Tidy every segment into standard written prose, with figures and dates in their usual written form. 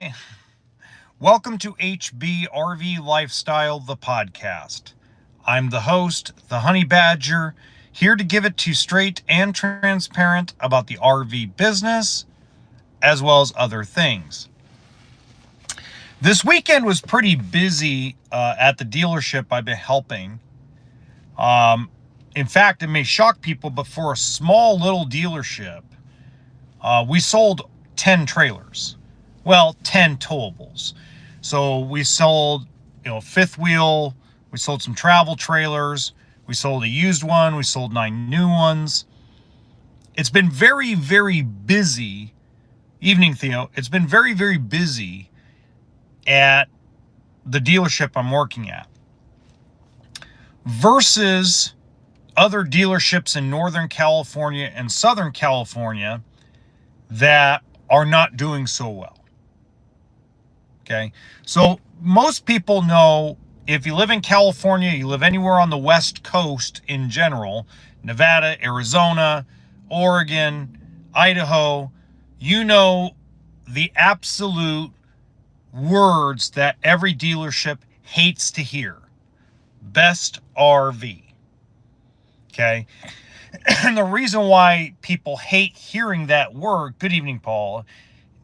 Hi, welcome to HB RV Lifestyle, the podcast. I'm the host, the Honey Badger, here to give it to you straight and transparent about the RV business, as well as other things. This weekend was pretty busy at the dealership I've been helping. In fact, it may shock people, but for a small little dealership, we sold 10 trailers. Well, 10 towables. So we sold, fifth wheel. We sold some travel trailers. We sold a used one. We sold 9 new ones. It's been very, very busy. Evening, Theo. It's been very, very busy at the dealership I'm working at versus other dealerships in Northern California and Southern California that are not doing so well. Okay, so most people know if you live in California, you live anywhere on the West Coast in general, Nevada, Arizona, Oregon, Idaho, you know the absolute words that every dealership hates to hear. Best RV. Okay, and the reason why people hate hearing that word, good evening, Paul,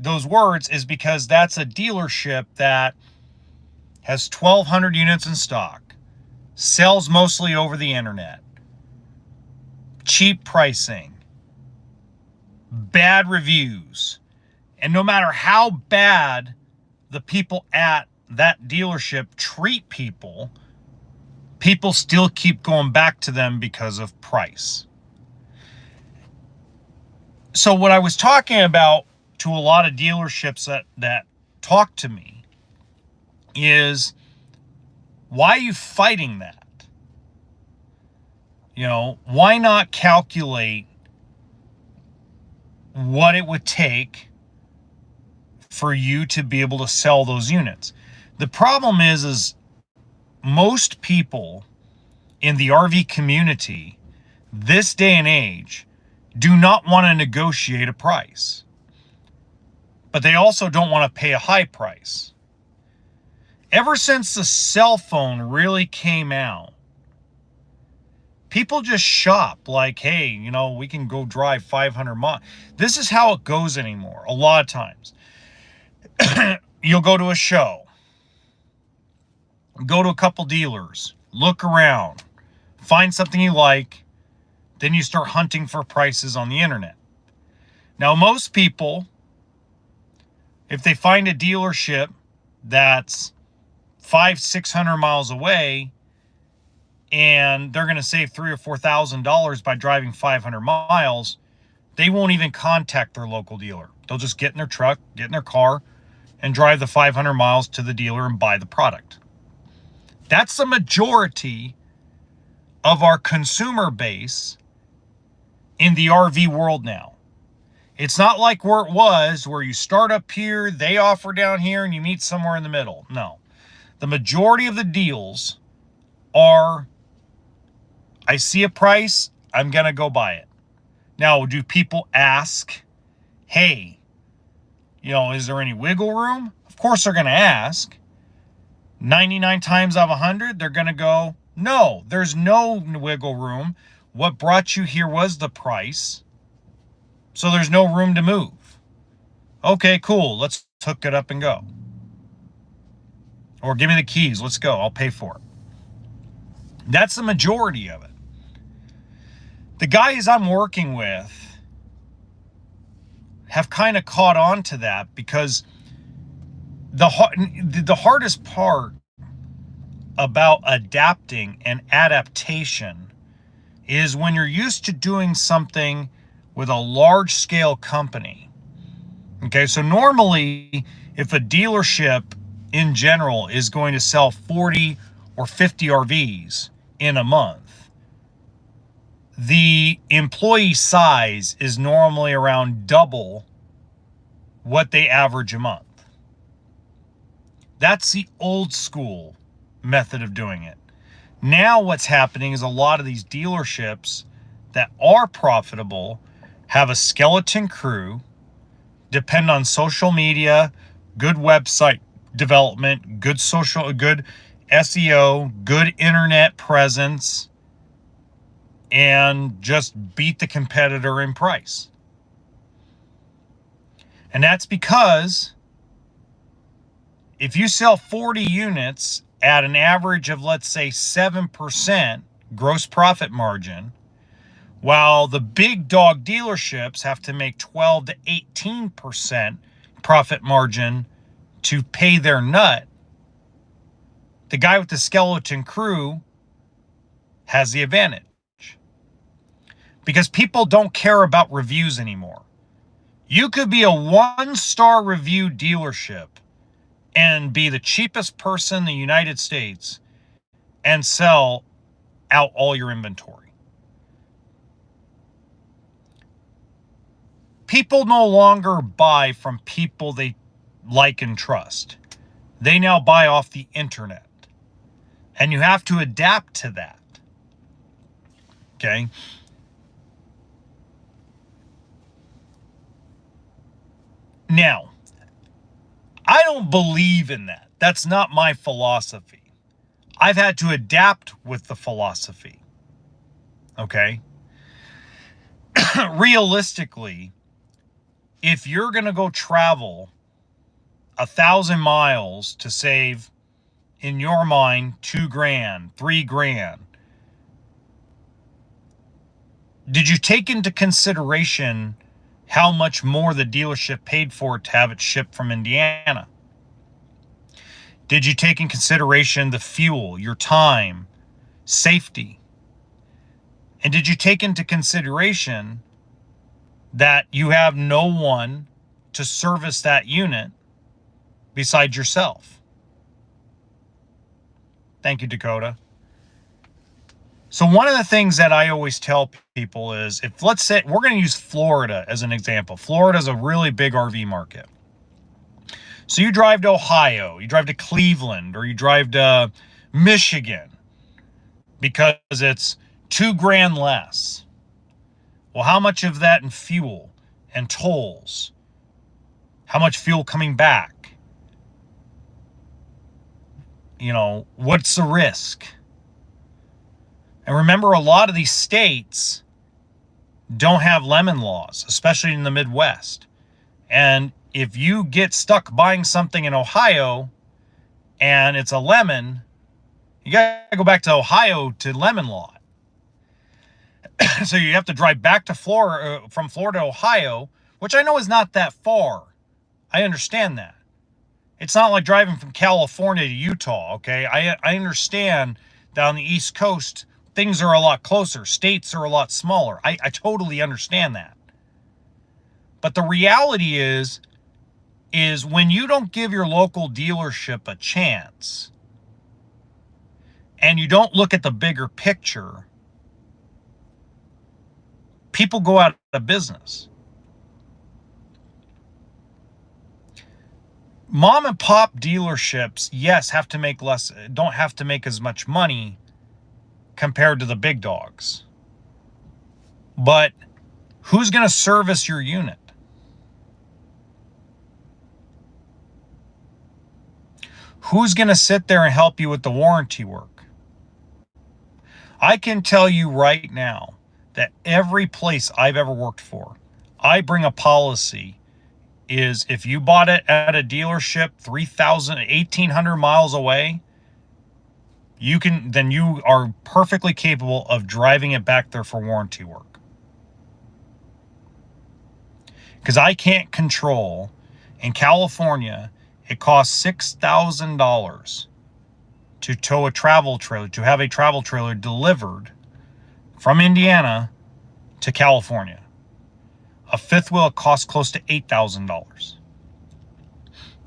those words is because that's a dealership that has 1,200 units in stock, sells mostly over the internet, cheap pricing, bad reviews, and no matter how bad the people at that dealership treat people, people still keep going back to them because of price. So what I was talking about to a lot of dealerships that talk to me is, why are you fighting that? Why not calculate what it would take for you to be able to sell those units? The problem is most people in the RV community this day and age do not want to negotiate a price, but they also don't want to pay a high price. Ever since the cell phone really came out, people just shop like, hey, we can go drive 500 miles. This is how it goes anymore. A lot of times you'll go to a show, go to a couple dealers, look around, find something you like, then you start hunting for prices on the internet. Now, most people, if they find a dealership that's 500-600 miles away and they're going to save $3,000 or $4,000 by driving 500 miles, they won't even contact their local dealer. They'll just get in their truck, get in their car, and drive the 500 miles to the dealer and buy the product. That's the majority of our consumer base in the RV world now. It's not like where it was, where you start up here, they offer down here, and you meet somewhere in the middle. No. The majority of the deals are, I see a price, I'm going to go buy it. Now, do people ask, hey, is there any wiggle room? Of course they're going to ask. 99 times out of 100, they're going to go, no, there's no wiggle room. What brought you here was the price, so there's no room to move. Okay, cool, let's hook it up and go. Or give me the keys, let's go, I'll pay for it. That's the majority of it. The guys I'm working with have kind of caught on to that, because the hardest part about adapting and adaptation is when you're used to doing something with a large scale company. Okay, so normally if a dealership in general is going to sell 40 or 50 RVs in a month, the employee size is normally around double what they average a month. That's the old school method of doing it. Now what's happening is a lot of these dealerships that are profitable have a skeleton crew, depend on social media, good website development, good SEO, good internet presence, and just beat the competitor in price. And that's because if you sell 40 units at an average of, let's say, 7% gross profit margin, while the big dog dealerships have to make 12 to 18% profit margin to pay their nut, the guy with the skeleton crew has the advantage. Because people don't care about reviews anymore. You could be a 1-star review dealership and be the cheapest person in the United States and sell out all your inventory. People no longer buy from people they like and trust. They now buy off the internet. And you have to adapt to that. Okay? Now, I don't believe in that. That's not my philosophy. I've had to adapt with the philosophy. Okay? Realistically, if you're going to go travel 1,000 miles to save, in your mind, $2,000, $3,000, did you take into consideration how much more the dealership paid for it to have it shipped from Indiana? Did you take in consideration the fuel, your time, safety? And did you take into consideration that you have no one to service that unit besides yourself? Thank you, Dakota. So one of the things that I always tell people is, if, let's say, we're going to use Florida as an example. Florida is a really big RV market. So you drive to Ohio, you drive to Cleveland, or you drive to Michigan because it's $2,000 less. Well, how much of that in fuel and tolls? How much fuel coming back? You know, what's the risk? And remember, a lot of these states don't have lemon laws, especially in the Midwest. And if you get stuck buying something in Ohio and it's a lemon, you got to go back to Ohio to lemon law. So you have to drive back to Florida, from Florida to Ohio, which I know is not that far. I understand that. It's not like driving from California to Utah, okay? I understand down the East Coast, things are a lot closer. States are a lot smaller. I totally understand that. But the reality is when you don't give your local dealership a chance and you don't look at the bigger picture, people go out of business. Mom and pop dealerships, yes, don't have to make as much money compared to the big dogs. But who's going to service your unit? Who's going to sit there and help you with the warranty work? I can tell you right now that every place I've ever worked for, I bring a policy is if you bought it at a dealership 1,800 miles away, you are perfectly capable of driving it back there for warranty work. Because I can't control, in California, it costs $6,000 to tow a travel trailer, to have a travel trailer delivered from Indiana to California. A fifth wheel costs close to $8,000.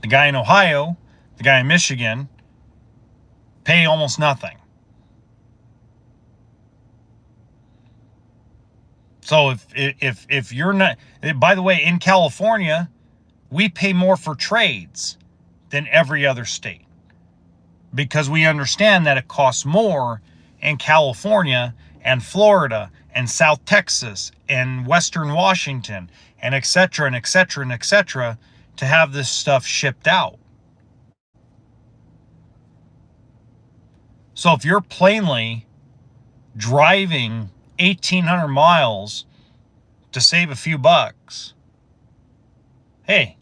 The guy in Ohio, the guy in Michigan, pay almost nothing. So if you're not, by the way, in California, we pay more for trades than every other state, because we understand that it costs more in California and Florida and South Texas and Western Washington and et cetera, and et cetera, and et cetera, to have this stuff shipped out. So if you're plainly driving 1,800 miles to save a few bucks, hey,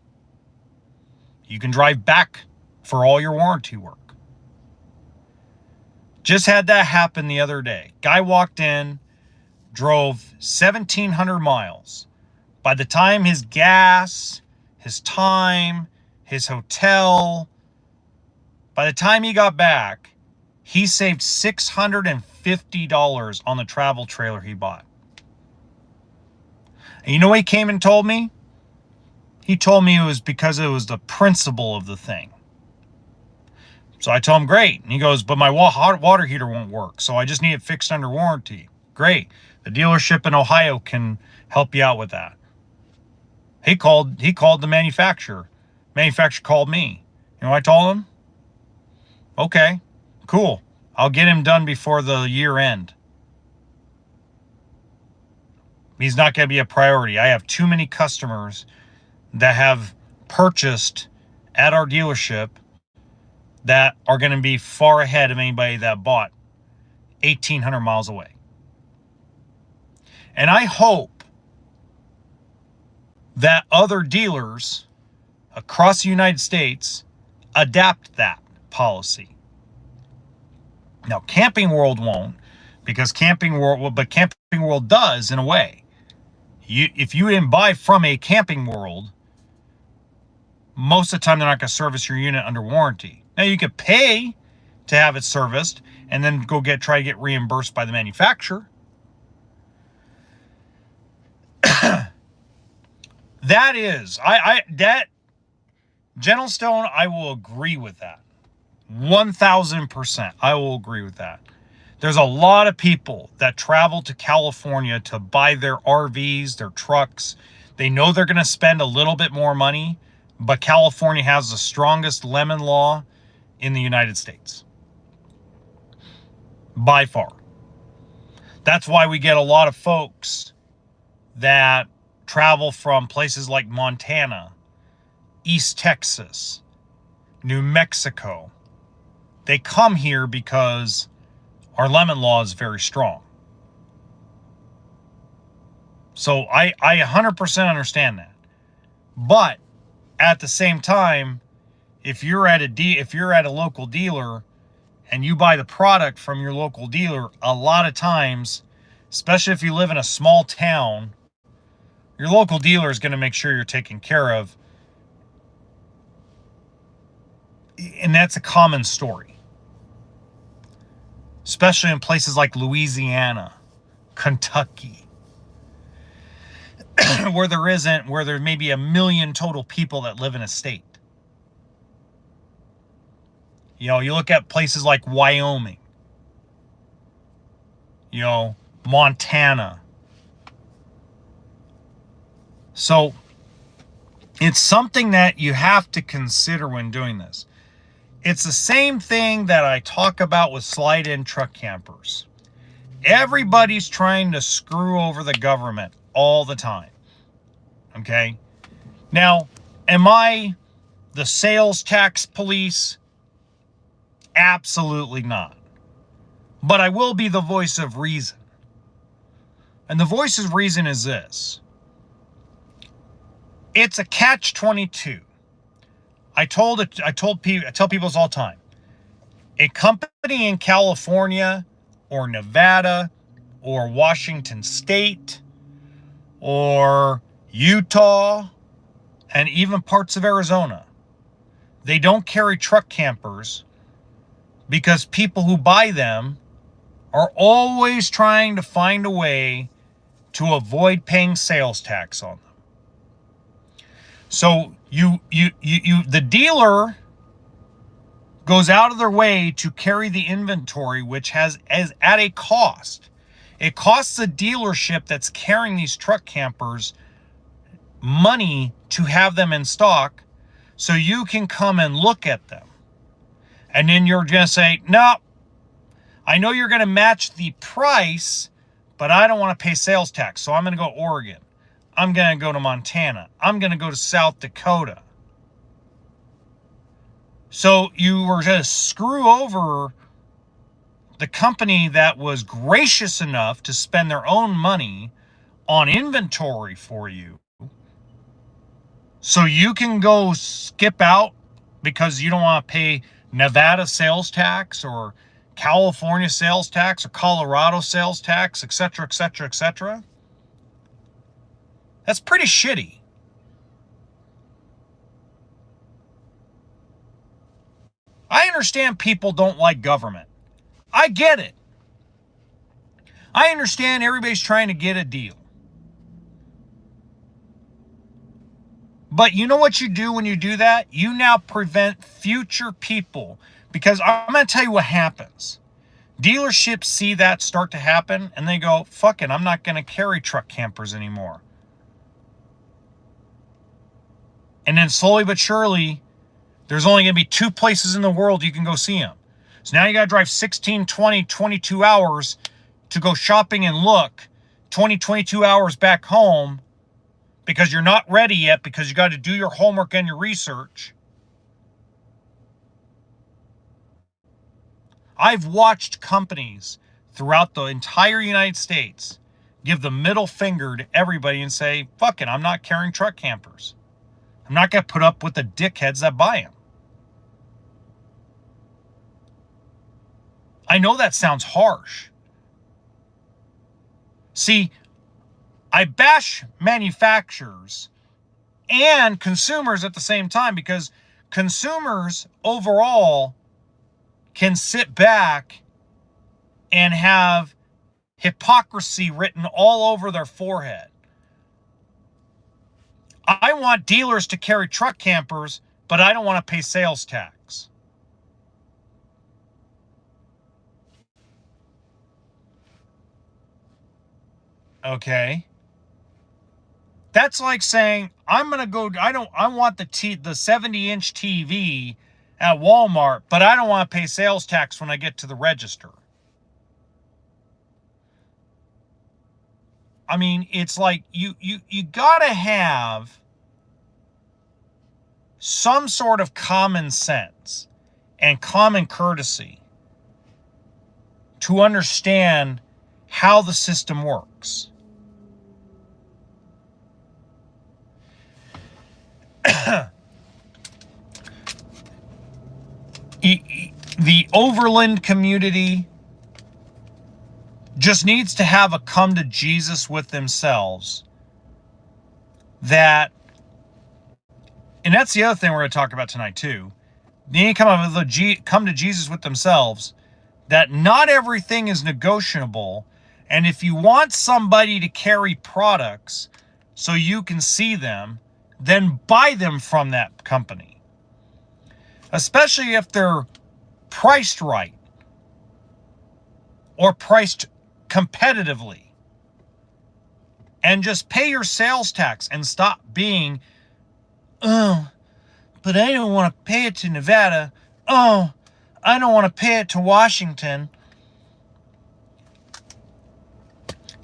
you can drive back for all your warranty work. Just had that happen the other day. Guy walked in, drove 1,700 miles. By the time his gas, his time, his hotel, by the time he got back, he saved $650 on the travel trailer he bought. And you know what he came and told me? He told me it was because it was the principle of the thing. So I told him, great. And he goes, but my hot water heater won't work, so I just need it fixed under warranty. Great. The dealership in Ohio can help you out with that. He called the manufacturer. Manufacturer called me. You know what I told him? Okay, cool. I'll get him done before the year end. He's not going to be a priority. I have too many customers that have purchased at our dealership that are going to be far ahead of anybody that bought 1,800 miles away. And I hope that other dealers across the United States adapt that policy. Now, Camping World won't, because Camping World does in a way. If you didn't buy from a Camping World, most of the time they're not going to service your unit under warranty. Now, you could pay to have it serviced and then try to get reimbursed by the manufacturer. That Gentle Stone, I will agree with that. 1,000%. I will agree with that. There's a lot of people that travel to California to buy their RVs, their trucks. They know they're going to spend a little bit more money, but California has the strongest lemon law in the United States. By far. That's why we get a lot of folks that travel from places like Montana, East Texas, New Mexico. They come here because our lemon law is very strong. So I 100% understand that. But at the same time, if you're at a local dealer and you buy the product from your local dealer, a lot of times, especially if you live in a small town, your local dealer is going to make sure you're taken care of. And that's a common story. Especially in places like Louisiana, Kentucky, where there may be 1 million total people that live in a state. You know, you look at places like Wyoming, you know, Montana. So it's something that you have to consider when doing this. It's the same thing that I talk about with slide-in truck campers. Everybody's trying to screw over the government all the time. Okay? Now, am I the sales tax police? Absolutely not. But I will be the voice of reason. And the voice of reason is this. It's a catch-22. I tell people this all the time. A company in California or Nevada or Washington State or Utah and even parts of Arizona, they don't carry truck campers because people who buy them are always trying to find a way to avoid paying sales tax on them. So the dealer goes out of their way to carry the inventory, which is at a cost. It costs the dealership that's carrying these truck campers money to have them in stock so you can come and look at them. And then you're going to say, no, I know you're going to match the price, but I don't want to pay sales tax. So I'm going to go to Oregon. I'm going to go to Montana. I'm going to go to South Dakota. So you were going to screw over the company that was gracious enough to spend their own money on inventory for you, so you can go skip out because you don't want to pay Nevada sales tax or California sales tax or Colorado sales tax, etc., etc., etc. That's pretty shitty. I understand people don't like government. I get it. I understand everybody's trying to get a deal. But you know what you do when you do that? You now prevent future people. Because I'm going to tell you what happens. Dealerships see that start to happen and they go, fuck it, I'm not going to carry truck campers anymore. And then slowly but surely, there's only going to be 2 places in the world you can go see them. So now you got to drive 16, 20, 22 hours to go shopping and look, 20, 22 hours back home because you're not ready yet, because you got to do your homework and your research. I've watched companies throughout the entire United States give the middle finger to everybody and say, fuck it, I'm not carrying truck campers. I'm not going to put up with the dickheads that buy them. I know that sounds harsh. See, I bash manufacturers and consumers at the same time, because consumers overall can sit back and have hypocrisy written all over their forehead. I want dealers to carry truck campers, but I don't want to pay sales tax. Okay. That's like saying, I want the 70-inch TV at Walmart, but I don't want to pay sales tax when I get to the register. I mean, it's like you got to have some sort of common sense and common courtesy to understand how the system works. The Overland community just needs to have a come to Jesus with themselves. And that's the other thing we're going to talk about tonight too. They need to come to Jesus with themselves, that not everything is negotiable. And if you want somebody to carry products so you can see them, then buy them from that company. Especially if they're priced right or priced competitively. And just pay your sales tax and stop being, oh, but I don't want to pay it to Nevada. Oh, I don't want to pay it to Washington.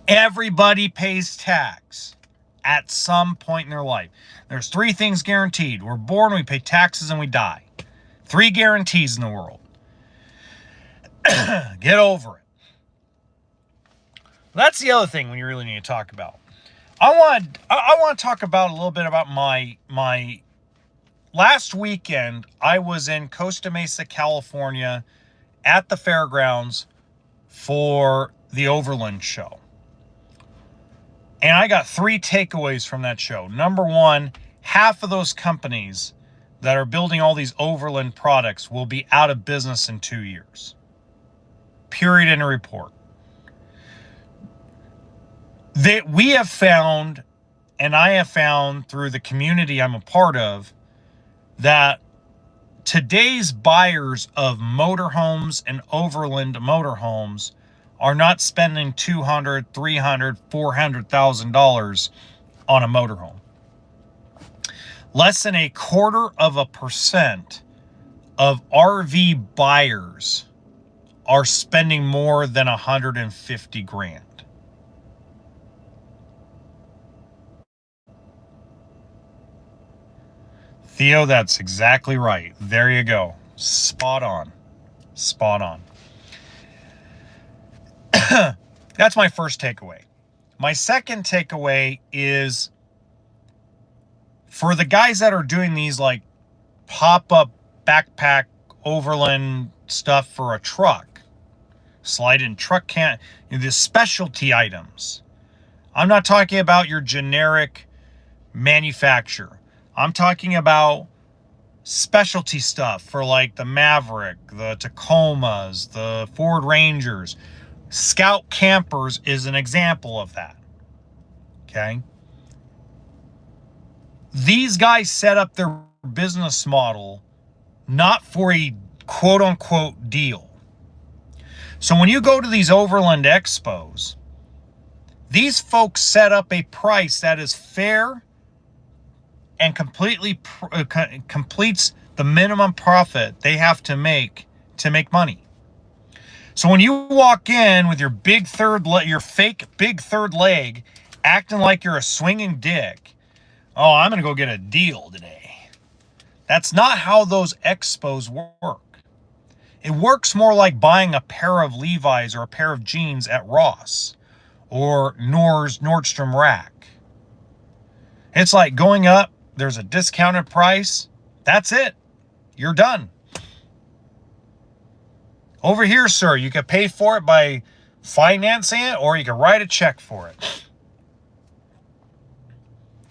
Everybody pays tax at some point in their life. There's 3 things guaranteed. We're born, we pay taxes, and we die. 3 guarantees in the world. Get over it. That's the other thing we really need to talk about. I want to talk about a little bit about my last weekend. I was in Costa Mesa, California at the fairgrounds for the Overland show. And I got 3 takeaways from that show. Number 1, half of those companies that are building all these Overland products will be out of business in 2 years. Period in a report. That we have found, and I have found through the community I'm a part of, that today's buyers of motorhomes and Overland motorhomes are not spending $200,000, $300,000, $400,000 on a motorhome. Less than 0.25% of RV buyers are spending more than $150,000. Theo, that's exactly right. There you go. Spot on. Spot on. That's my first takeaway. My second takeaway is for the guys that are doing these like pop-up backpack Overland stuff for a truck, slide-in truck can, the specialty items. I'm not talking about your generic manufacturer. I'm talking about specialty stuff for like the Maverick, the Tacomas, the Ford Rangers. Scout campers is an example of that. Okay. These guys set up their business model not for a quote unquote deal. So when you go to these Overland expos, these folks set up a price that is fair and completely completes the minimum profit they have to make money. So when you walk in with your your fake big third leg, acting like you're a swinging dick, oh, I'm going to go get a deal today. That's not how those expos work. It works more like buying a pair of Levi's or a pair of jeans at Ross or Nordstrom Rack. It's like going up, there's a discounted price. That's it. You're done. Over here, sir, you can pay for it by financing it or you can write a check for it.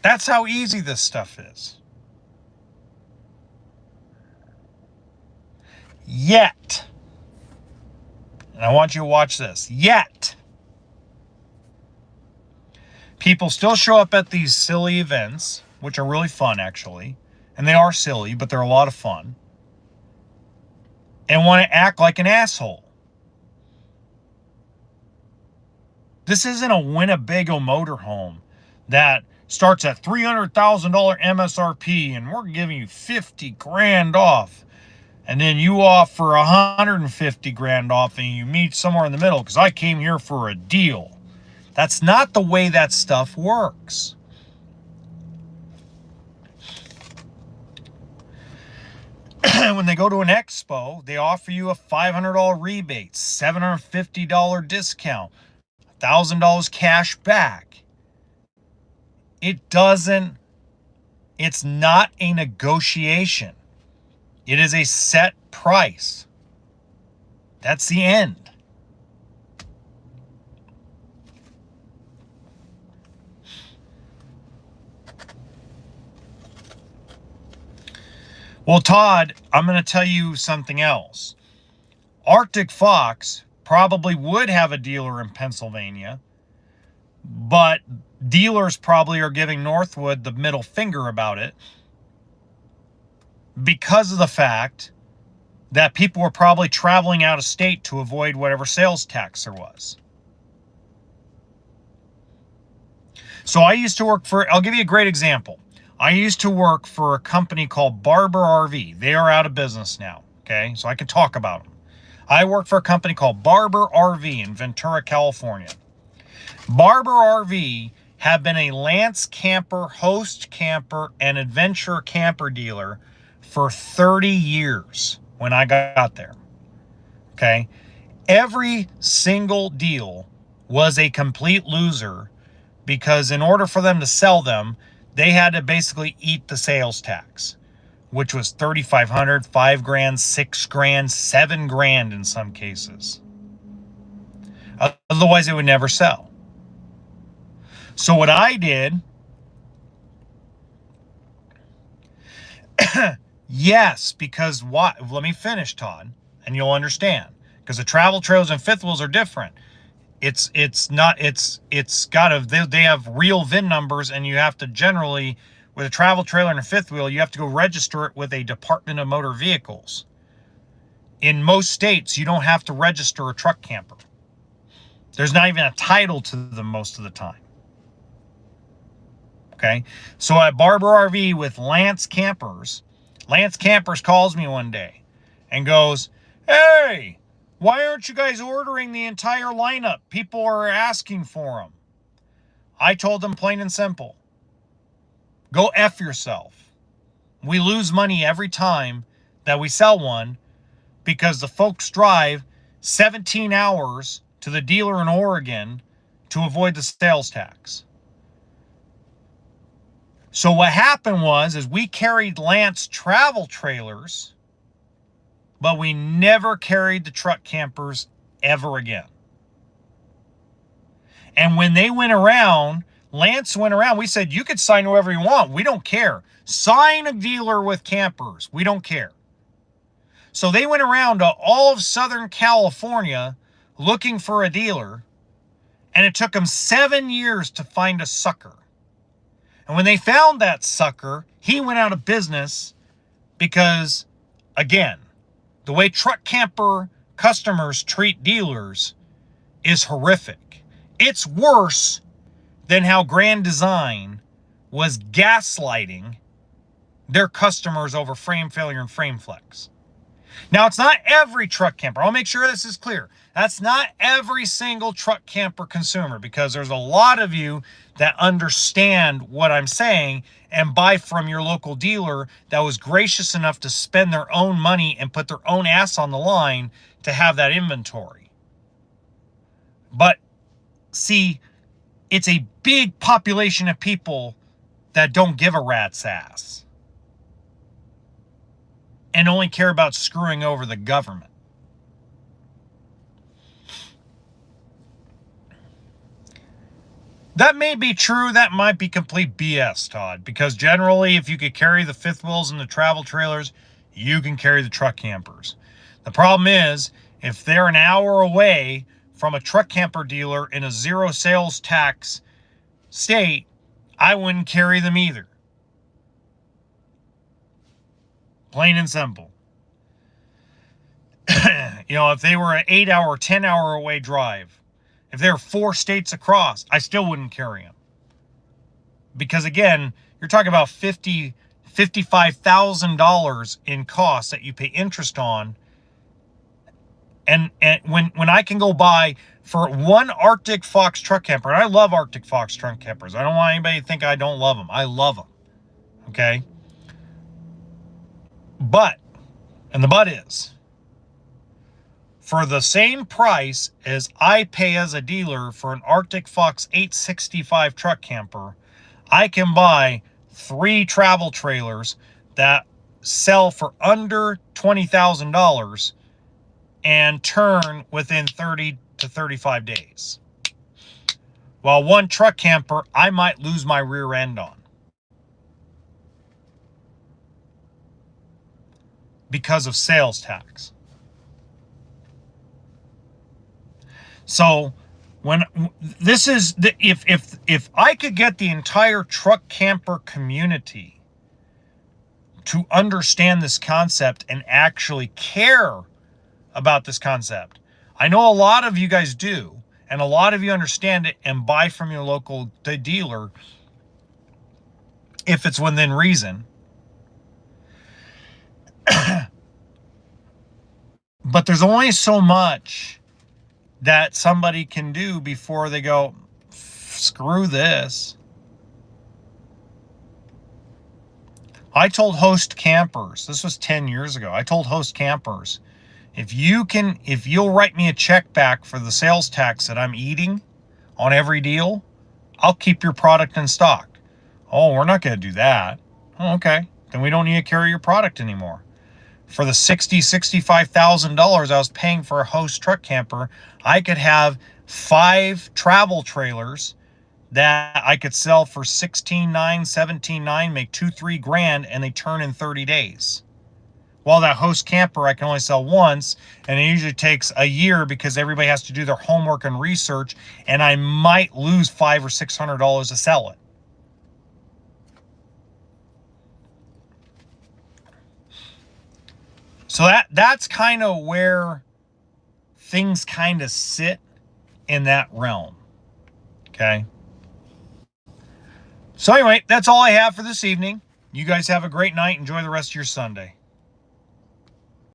That's how easy this stuff is. Yet, and I want you to watch this, yet, people still show up at these silly events, which are really fun, actually. And they are silly, but they're a lot of fun. And want to act like an asshole. This isn't a Winnebago motorhome that starts at $300,000 MSRP and we're giving you 50 grand off. And then you offer 150 grand off and you meet somewhere in the middle because I came here for a deal. That's not the way that stuff works. When they go to an expo, they offer you a $500 rebate, $750 discount, $1,000 cash back. It's not a negotiation. It is a set price. That's the end. Well, Todd, I'm going to tell you something else. Arctic Fox probably would have a dealer in Pennsylvania, but dealers probably are giving Northwood the middle finger about it because of the fact that people were probably traveling out of state to avoid whatever sales tax there was. So I used to work for, I'll give you a great example. I used to work for a company called Barber RV. They are out of business now, okay? So I can talk about them. I worked for a company called Barber RV in Ventura, California. Barber RV have been a Lance camper, host camper, and adventure camper dealer for 30 years when I got there, okay? Every single deal was a complete loser because in order for them to sell them, they had to basically eat the sales tax, which was $3,500, $5 grand, $6 grand, $7 grand in some cases. Otherwise, it would never sell. So what I did, yes, because what? Let me finish, Todd, and you'll understand. Because the travel trailers and fifth wheels are different. They have real VIN numbers, and you have to generally, with a travel trailer and a fifth wheel, you have to go register it with a Department of Motor Vehicles. In most states, you don't have to register a truck camper. There's not even a title to them most of the time. Okay, so at Barber RV with Lance Campers calls me one day and goes, "Hey, why aren't you guys ordering the entire lineup? People are asking for them." I told them plain and simple, go F yourself. We lose money every time that we sell one because the folks drive 17 hours to the dealer in Oregon to avoid the sales tax. So what happened is we carried Lance travel trailers, but we never carried the truck campers ever again. And when they went around, Lance went around, we said, you could sign whoever you want. We don't care. Sign a dealer with campers. We don't care. So they went around to all of Southern California looking for a dealer, and it took them 7 years to find a sucker. And when they found that sucker, he went out of business because, again, the way truck camper customers treat dealers is horrific. It's worse than how Grand Design was gaslighting their customers over frame failure and frame flex. Now, it's not every truck camper. I'll make sure this is clear. That's not every single truck camper consumer, because there's a lot of you that understand what I'm saying and buy from your local dealer that was gracious enough to spend their own money and put their own ass on the line to have that inventory. But see, it's a big population of people that don't give a rat's ass and only care about screwing over the government. That may be true. That might be complete BS, Todd, because generally, if you could carry the fifth wheels and the travel trailers, you can carry the truck campers. The problem is, if they're an hour away from a truck camper dealer in a zero sales tax state, I wouldn't carry them either. Plain and simple. If they were an 8-hour, 10-hour away drive, if they're 4 states across, I still wouldn't carry them. Because again, you're talking about $55,000 in costs that you pay interest on. And when I can go buy for one Arctic Fox truck camper, and I love Arctic Fox truck campers. I don't want anybody to think I don't love them. I love them. Okay? But, and the but is, for the same price as I pay as a dealer for an Arctic Fox 865 truck camper, I can buy 3 travel trailers that sell for under $20,000 and turn within 30 to 35 days. While one truck camper, I might lose my rear end on because of sales tax. So when this is the, if I could get the entire truck camper community to understand this concept and actually care about this concept. I know a lot of you guys do, and a lot of you understand it and buy from your local dealer if it's within reason. But there's only so much that somebody can do before they go, screw this. I told host campers, this was 10 years ago, I told host campers, if you'll write me a check back for the sales tax that I'm eating on every deal, I'll keep your product in stock. Oh, we're not going to do that. Oh, okay. Then we don't need to carry your product anymore. For the $65,000 I was paying for a host truck camper, I could have 5 travel trailers that I could sell for $16,900, $17,900, make $2-3 grand, and they turn in 30 days. While that host camper I can only sell once, and it usually takes a year because everybody has to do their homework and research, and I might lose $500 or $600 to sell it. So that's kind of where things kind of sit in that realm. Okay. So anyway, that's all I have for this evening. You guys have a great night. Enjoy the rest of your Sunday.